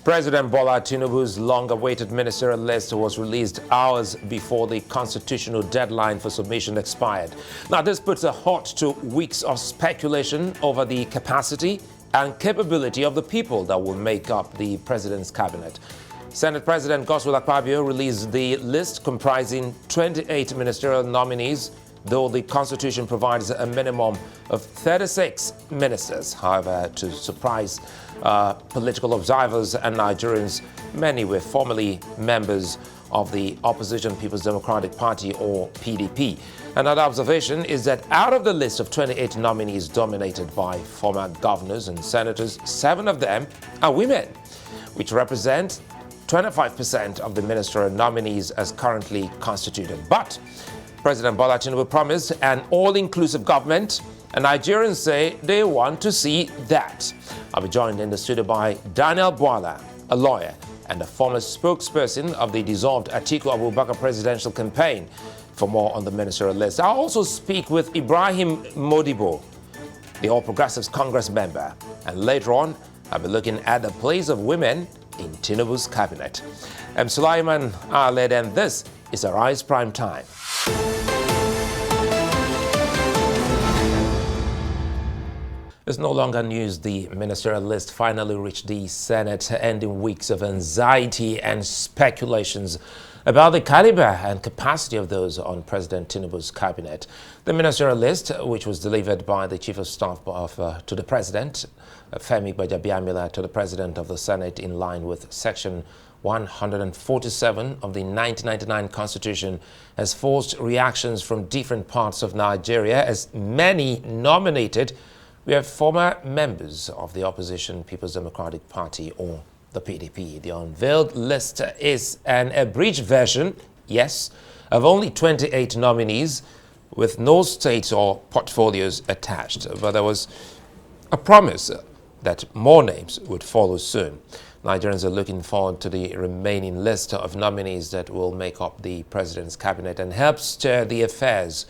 President Bwala Tinubu's long-awaited ministerial list was released hours before the constitutional deadline for submission expired. Now, this puts a halt to weeks of speculation over the capacity and capability of the people that will make up the president's cabinet. Senate President Godswill Akpabio released the list comprising 28 ministerial nominees, though the Constitution provides a minimum of 36 ministers. However, to surprise political observers and Nigerians, many were formerly members of the opposition People's Democratic Party, or PDP. Another observation is that out of the list of 28 nominees dominated by former governors and senators, 7 of them are women, which represent 25% of the ministerial nominees as currently constituted. But President Bwala Tinubu promised an all-inclusive government, and Nigerians say they want to see that. I'll be joined in the studio by Bwala, a lawyer and a former spokesperson of the dissolved Atiku Abubakar presidential campaign, for more on the ministerial list. I'll also speak with Ibrahim Modibo, the All Progressives Congress member, and later on, I'll be looking at the place of women in Tinubu's cabinet. I'm Sulaiman Aled, and this is Arise Prime Time. It's no longer news. The ministerial list finally reached the Senate, ending weeks of anxiety and speculations about the caliber and capacity of those on President Tinubu's cabinet. The ministerial list, which was delivered by the Chief of Staff to the President, Femi Gbajabiamila, to the President of the Senate in line with Section 147 of the 1999 Constitution, has forced reactions from different parts of Nigeria, as many nominated were former members of the opposition People's Democratic Party, or the PDP. The unveiled list is an abridged version, yes, of only 28 nominees with no states or portfolios attached. But there was a promise that more names would follow soon. Nigerians are looking forward to the remaining list of nominees that will make up the president's cabinet and help steer the affairs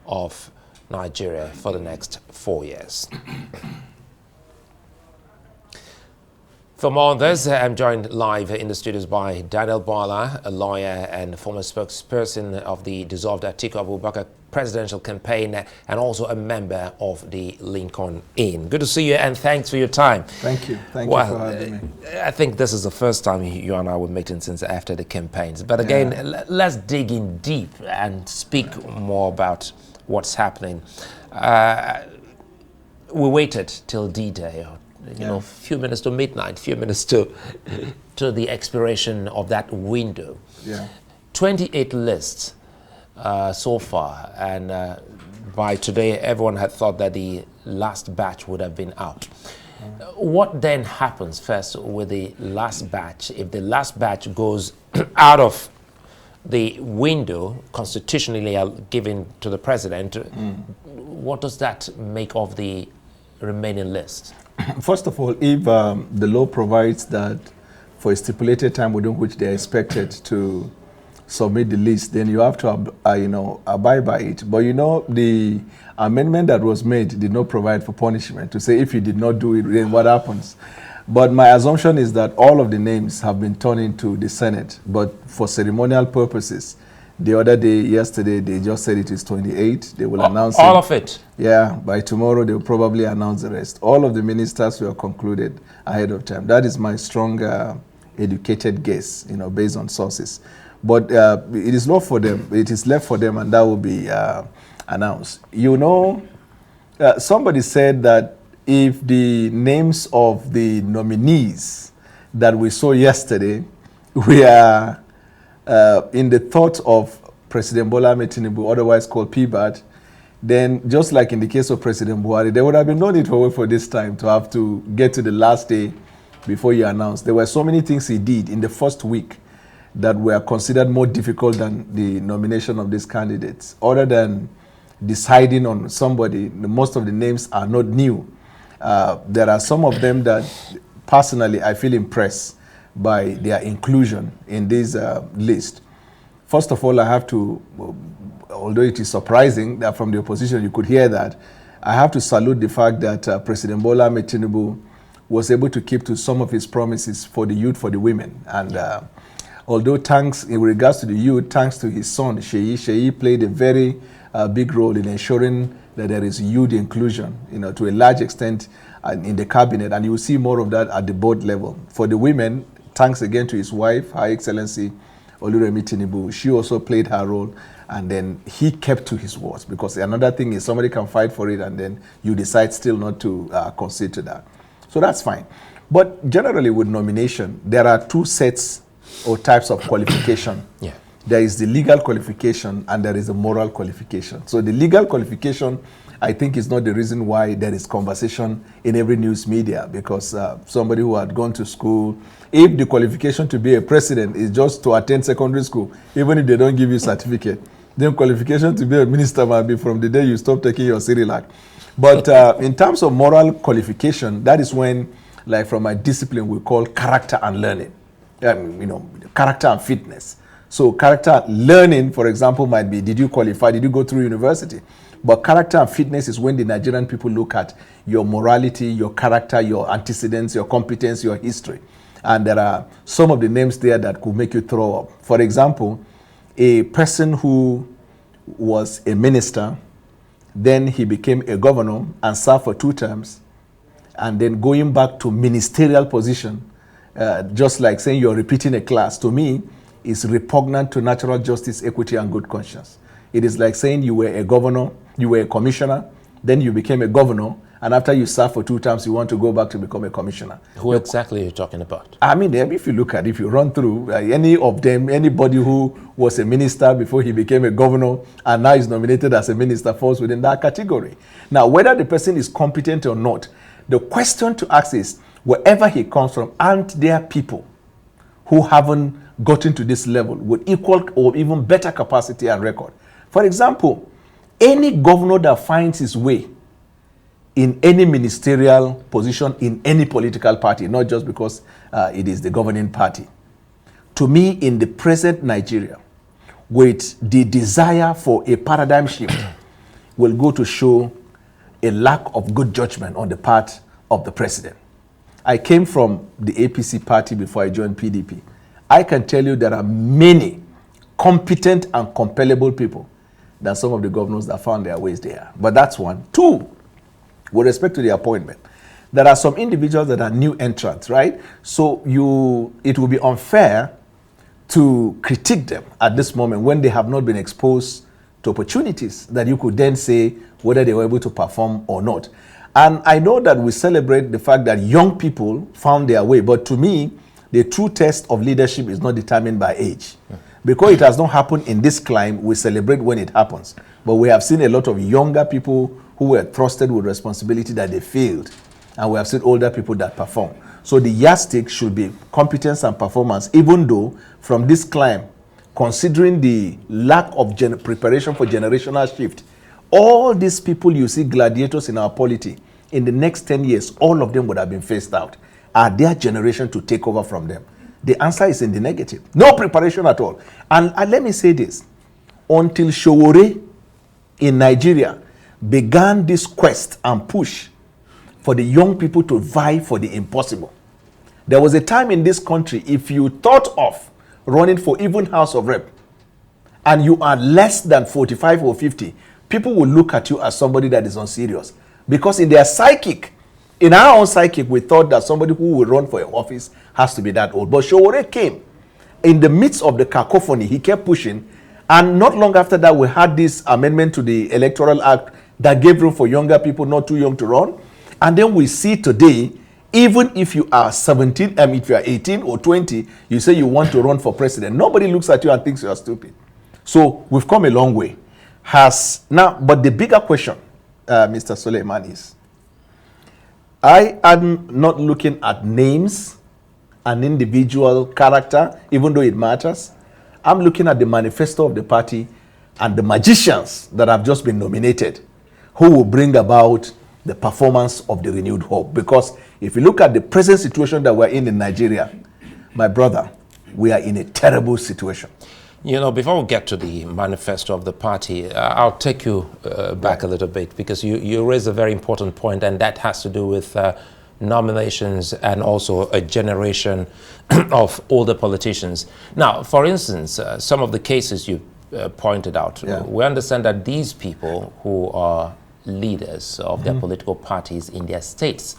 of Nigeria for the next 4 years. For more on this, I'm joined live in the studios by Bwala, a lawyer and former spokesperson of the dissolved Atiku Abubakar presidential campaign, and also a member of the Lincoln Inn. Good to see you, and thanks for your time. Thank you. Thank you for having me. I think this is the first time you and I were meeting since after the campaigns. But again, let's dig in deep and speak more about what's happening. We waited till D-Day, a few minutes to midnight, few minutes to the expiration of that window. 28 lists so far, and by today everyone had thought that the last batch would have been out. What then happens first with the last batch? If the last batch goes out of the window constitutionally given to the president, what does that make of the remaining list? First of all, if the law provides that for a stipulated time within which they are expected to submit the list, then you have to abide by it. But the amendment that was made did not provide for punishment, to say if you did not do it, then what happens. But my assumption is that all of the names have been turned into the Senate, but for ceremonial purposes. The other day, yesterday, they just said it is 28. They will announce all of it. Yeah, by tomorrow they will probably announce the rest. All of the ministers were concluded ahead of time. That is my strong, educated guess, based on sources. But it is not for them. It is left for them, and that will be announced. Somebody said that if the names of the nominees that we saw yesterday were in the thought of President Bola Tinubu, otherwise called PBAT, then just like in the case of President Buhari, there would have been no need for this time to have to get to the last day before you announce. There were so many things he did in the first week that were considered more difficult than the nomination of these candidates. Other than deciding on somebody, most of the names are not new. There are some of them that personally I feel impressed by their inclusion in this list. First of all, I have to, although it is surprising that from the opposition you could hear that, I have to salute the fact that President Bola Tinubu was able to keep to some of his promises for the youth, for the women. And although thanks, in regards to the youth, thanks to his son, Sheyi played a very big role in ensuring that there is youth inclusion, to a large extent in the cabinet. And you will see more of that at the board level. For the women, thanks again to his wife, Her Excellency Oluremi Tinubu. She also played her role. And then he kept to his words, because another thing is somebody can fight for it and then you decide still not to concede to that. So that's fine. But generally with nomination, there are two sets or types of qualification. Yeah. There is the legal qualification and there is the moral qualification. So the legal qualification, I think, is not the reason why there is conversation in every news media, because somebody who had gone to school, if the qualification to be a president is just to attend secondary school, even if they don't give you certificate, then qualification to be a minister might be from the day you stop taking your Cirilac. But in terms of moral qualification, that is when, like from my discipline, we call character and learning. Character and fitness. So character learning, for example, might be, did you qualify? Did you go through university? But character and fitness is when the Nigerian people look at your morality, your character, your antecedents, your competence, your history. And there are some of the names there that could make you throw up. For example, a person who was a minister, then he became a governor and served for 2 terms, and then going back to ministerial position, just like saying you're repeating a class, to me, is repugnant to natural justice, equity, and good conscience. It is like saying you were a governor, you were a commissioner, then you became a governor, and after you serve for 2 terms, you want to go back to become a commissioner. Who exactly are you talking about? I mean, if you run through any of them, anybody who was a minister before he became a governor and now is nominated as a minister falls within that category. Now, whether the person is competent or not, the question to ask is, wherever he comes from, aren't there people who haven't gotten to this level with equal or even better capacity and record? For example, any governor that finds his way in any ministerial position in any political party, not just because it is the governing party. To me, in the present Nigeria, with the desire for a paradigm shift, will go to show a lack of good judgment on the part of the president. I came from the APC party before I joined PDP. I can tell you there are many competent and compellable people than some of the governors that found their ways there. But that's one. 2, with respect to the appointment, there are some individuals that are new entrants, right? So it will be unfair to critique them at this moment when they have not been exposed to opportunities that you could then say whether they were able to perform or not. And I know that we celebrate the fact that young people found their way, but to me, the true test of leadership is not determined by age. Because it has not happened in this climb, we celebrate when it happens. But we have seen a lot of younger people who were trusted with responsibility that they failed. And we have seen older people that perform. So the yardstick should be competence and performance, even though from this climb, considering the lack of preparation for generational shift, all these people you see gladiators in our polity, in the next 10 years, all of them would have been phased out. Are their generation to take over from them? The answer is in the negative. No preparation at all. And let me say this. Until Showore in Nigeria began this quest and push for the young people to vie for the impossible, there was a time in this country, if you thought of running for even House of Rep and you are less than 45 or 50, people will look at you as somebody that is unserious. Because in their psychic, in our own psychic, we thought that somebody who will run for an office has to be that old. But Showore came. In the midst of the cacophony, he kept pushing. And not long after that, we had this amendment to the Electoral Act that gave room for younger people, not too young to run. And then we see today, even if you are 17, if you are 18 or 20, you say you want to run for president. Nobody looks at you and thinks you are stupid. So we've come a long way. But the bigger question, Mr. Suleiman, is, I am not looking at names and individual character, even though it matters. I'm looking at the manifesto of the party and the magicians that have just been nominated, who will bring about the performance of the renewed hope. Because if you look at the present situation that we're in Nigeria, my brother, we are in a terrible situation. You know, before we get to the manifesto of the party, I'll take you back a little bit, because you raised a very important point, and that has to do with nominations and also a generation of older politicians. Now, for instance, some of the cases you pointed out, we understand that these people who are leaders of their political parties in their states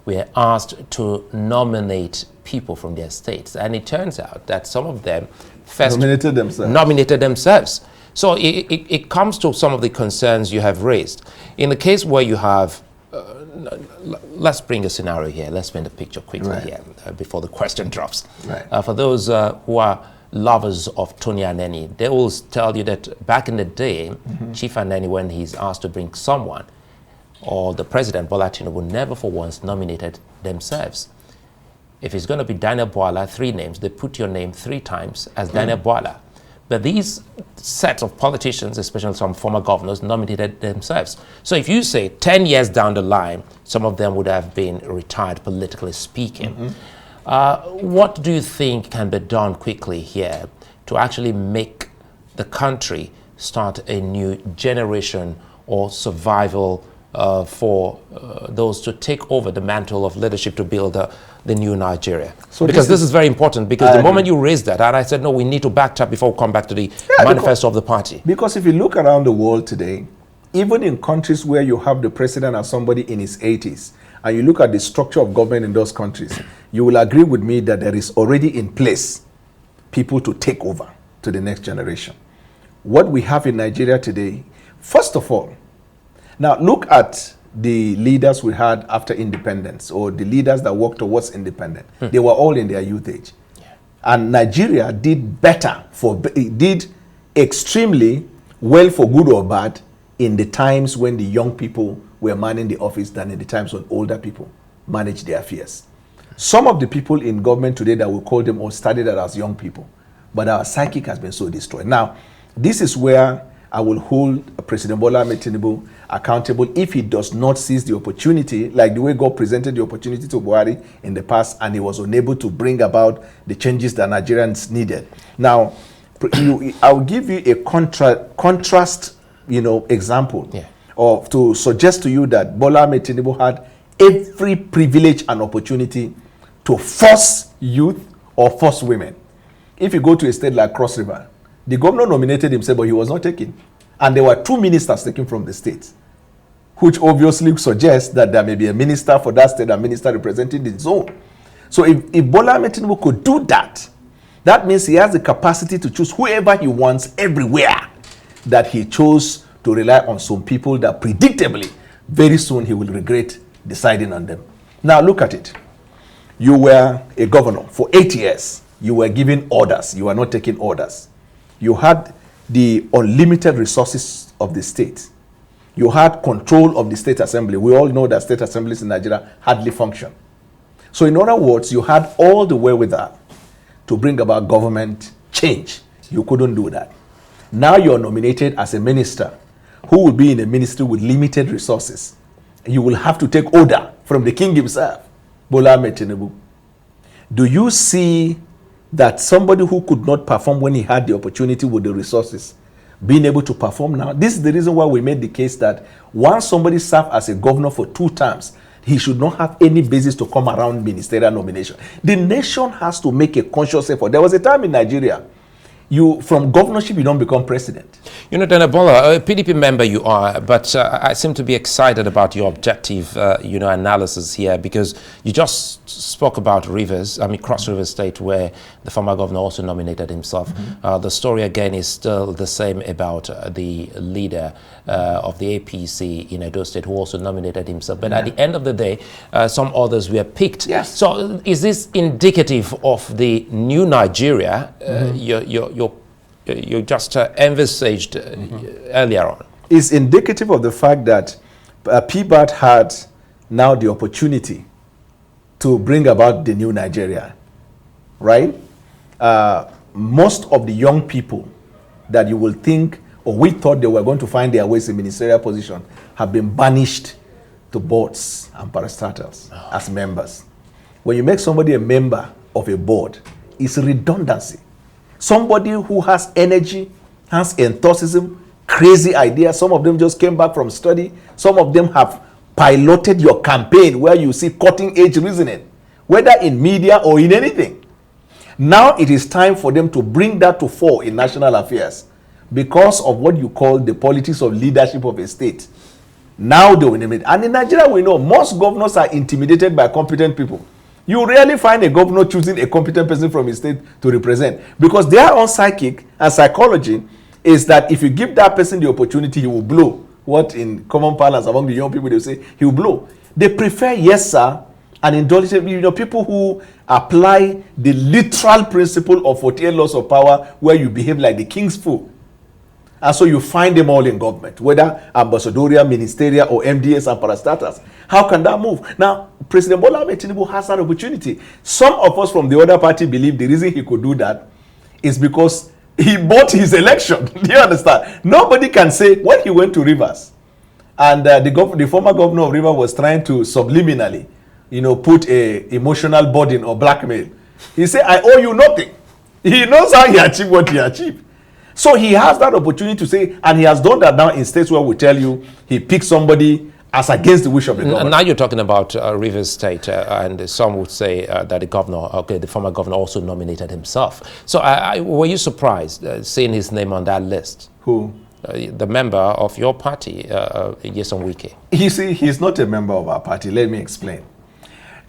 were asked to nominate people from their states. And it turns out that some of them first nominated themselves. So it comes to some of the concerns you have raised. In the case where you have, let's bring a scenario here. Let's paint a picture quickly here before the question drops. For those who are lovers of Tony Aneni, they will tell you that back in the day, Chief Aneni, when he's asked to bring someone, or the President, Bwala Tinubu, never for once nominated themselves. If it's going to be Daniel Bwala, 3 names, they put your name 3 times as Daniel Bwala. But these sets of politicians, especially some former governors, nominated themselves. So if you say 10 years down the line, some of them would have been retired, politically speaking. What do you think can be done quickly here to actually make the country start a new generation or survival for those to take over the mantle of leadership to build the new Nigeria? So because this is very important, because the moment you raised that, and I said, no, we need to backtrack before we come back to the manifesto of the party. Because if you look around the world today, even in countries where you have the president as somebody in his 80s, and you look at the structure of government in those countries, you will agree with me that there is already in place people to take over to the next generation. What we have in Nigeria today, first of all, now look at the leaders we had after independence, or the leaders that worked towards independence. They were all in their youth age. And Nigeria did better, did extremely well, for good or bad, in the times when the young people were manning the office than in the times when older people managed their affairs. Some of the people in government today that we call them all started out as young people, but our psychic has been so destroyed. Now, this is where I will hold President Bola Tinubu accountable if he does not seize the opportunity, like the way God presented the opportunity to Buhari in the past, and he was unable to bring about the changes that Nigerians needed. Now, I'll give you a contrast, example, of to suggest to you that Bola Tinubu had every privilege and opportunity to force youth or force women. If you go to a state like Cross River, the governor nominated himself, but he was not taken. And there were 2 ministers taken from the state, which obviously suggests that there may be a minister for that state, a minister representing the zone. So if Bola Tinubu could do that, that means he has the capacity to choose whoever he wants everywhere, that he chose to rely on some people that predictably, very soon he will regret deciding on them. Now look at it. You were a governor for 8 years. You were giving orders. You were not taking orders. You had the unlimited resources of the state. You had control of the state assembly. We all know that state assemblies in Nigeria hardly function. So in other words, you had all the wherewithal to bring about government change. You couldn't do that. Now you're nominated as a minister who will be in a ministry with limited resources. You will have to take order from the king himself, Bola Tinubu. Do you see that somebody who could not perform when he had the opportunity with the resources, being able to perform now? This is the reason why we made the case that once somebody served as a governor for 2 terms, he should not have any basis to come around ministerial nomination. The nation has to make a conscious effort. There was a time in Nigeria, from governorship, you don't become president. Daniel Bwala, a PDP member you are, but I seem to be excited about your objective, analysis here, because you just spoke about Cross River State, where the former governor also nominated himself. The story again is still the same about the leader of the APC in Edo State, who also nominated himself. But at the end of the day, some others were picked. Yes. So is this indicative of the new Nigeria you just envisaged earlier on? It's indicative of the fact that PBAT had now the opportunity to bring about the new Nigeria, right? Most of the young people that you will think, or we thought they were going to find their ways in ministerial position, have been banished to boards and parastatals as members. When you make somebody a member of a board, it's redundancy. Somebody who has energy, has enthusiasm, crazy ideas. Some of them just came back from study. Some of them have piloted your campaign where you see cutting-edge reasoning, whether in media or in anything. Now it is time for them to bring that to fore in national affairs because of what you call the politics of leadership of a state. Now they will name it. And in Nigeria, we know most governors are intimidated by competent people. You rarely find a governor choosing a competent person from his state to represent, because their own psychic and psychology is that if you give that person the opportunity, he will blow. What in common parlance among the young people, they will say, he will blow. They prefer yes, sir, and indulgent, people who apply the literal principle of 48 laws of power, where you behave like the king's fool. And so you find them all in government, whether ambassadorial, ministerial, or MDS and parastatals. How can that move? Now, President Bwala Tinubu has that opportunity. Some of us from the other party believe the reason he could do that is because he bought his election. Do you understand? Nobody can say, when he went to Rivers, and the former governor of Rivers was trying to subliminally, put a emotional burden or blackmail. He said, I owe you nothing. He knows how he achieved what he achieved. So he has that opportunity to say, and he has done that now in states where we tell you he picked somebody as against the wish of the governor. Now you're talking about Rivers State, and some would say that the former governor also nominated himself. So were you surprised seeing his name on that list? Who? The member of your party, Nyesom Wike. You see, he's not a member of our party. Let me explain.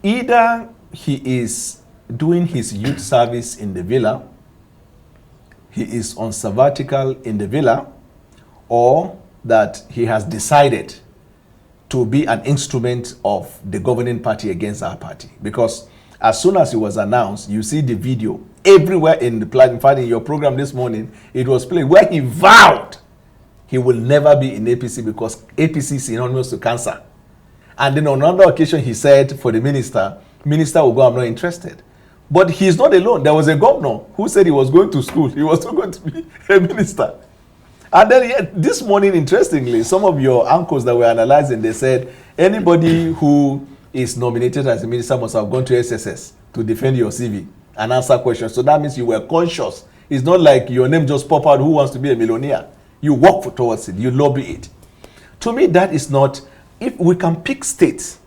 Either he is doing his youth service in the villa, he is on sabbatical in the villa, or that he has decided to be an instrument of the governing party against our party. Because as soon as it was announced, you see the video everywhere in the platform. In fact, in your program this morning, it was played where he vowed he will never be in APC because APC is synonymous to cancer. And then on another occasion, he said for the minister will go, I'm not interested. But he's not alone. There was a governor who said he was going to school. He was not going to be a minister. And then this morning, interestingly, some of your uncles that were analyzing, they said anybody who is nominated as a minister must have gone to SSS to defend your CV and answer questions. So that means you were conscious. It's not like your name just pop out, who wants to be a millionaire. You work towards it. You lobby it. To me, that is not, if we can pick states,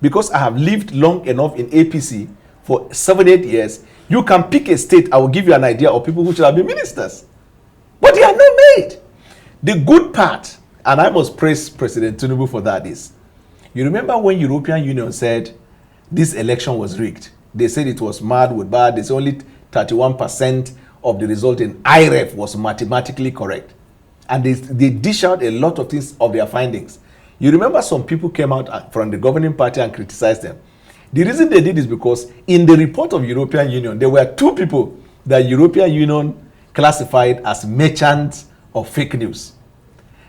because I have lived long enough in APC for 7-8 years, you can pick a state. I will give you an idea of people who should have been ministers. But they are not made. The good part, and I must praise President Tinubu for that, is, you remember when European Union said this election was rigged? They said it was mad with bad. They said only 31% of the result in IREF was mathematically correct. And they dish out a lot of things of their findings. You remember some people came out from the governing party and criticized them. The reason they did is because in the report of European Union, there were 2 people that European Union classified as merchants of fake news.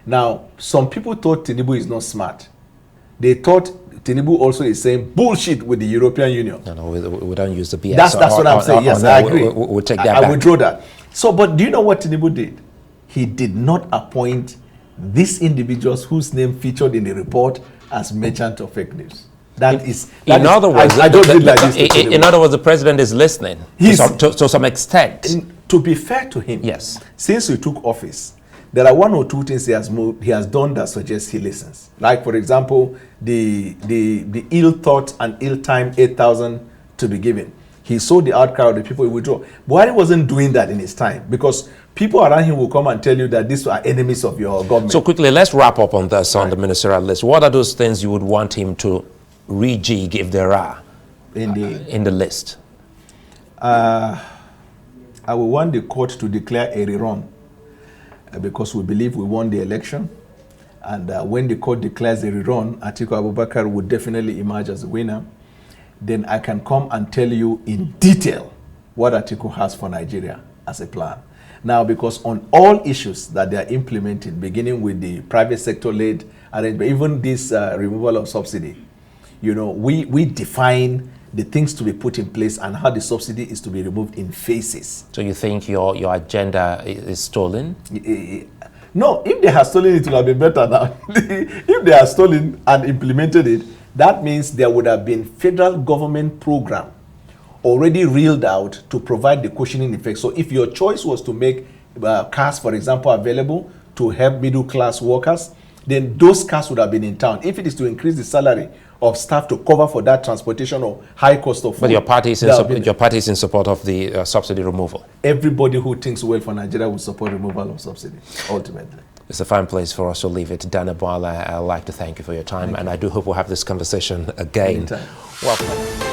Now, some people thought Tinubu is not smart. They thought Tinubu also is saying bullshit with the European Union. No, we don't use the BS. That's what I'm saying. Yes, I agree. We'll take that back. I withdraw that. So, but do you know what Tinubu did? He did not appoint these individuals whose name featured in the report as merchant of fake news. In other words, the president is listening to some extent. To be fair to him, yes, since he took office, there are 1 or 2 things he has done that suggest he listens. Like, for example, the ill thought and ill timed 8,000 to be given. He saw the outcry of the people he withdraw. Buhari wasn't doing that in his time, because people around him will come and tell you that these are enemies of your government. So quickly, let's wrap up on this, on the ministerial list. What are those things you would want him to rejig, if there are, in the list? I will want the court to declare a rerun because we believe we won the election. And when the court declares a rerun, Atiku Abubakar would definitely emerge as a winner. Then I can come and tell you in detail what Atiku has for Nigeria as a plan. Now, because on all issues that they are implementing, beginning with the private sector-led arrangement, even this removal of subsidy, we define the things to be put in place and how the subsidy is to be removed in phases. So you think your agenda is stolen? No, if they have stolen it, it will have been better now. If they have stolen and implemented it, that means there would have been federal government program already reeled out to provide the cushioning effect. So if your choice was to make cars, for example, available to help middle-class workers, then those cars would have been in town. If it is to increase the salary of staff to cover for that transportation or high cost of food. But your party is in support of the subsidy removal. Everybody who thinks well for Nigeria will support removal of subsidy, ultimately. It's a fine place for us to leave it. Bwala, I'd like to thank you for your time, and I do hope we'll have this conversation again. Anytime. Welcome.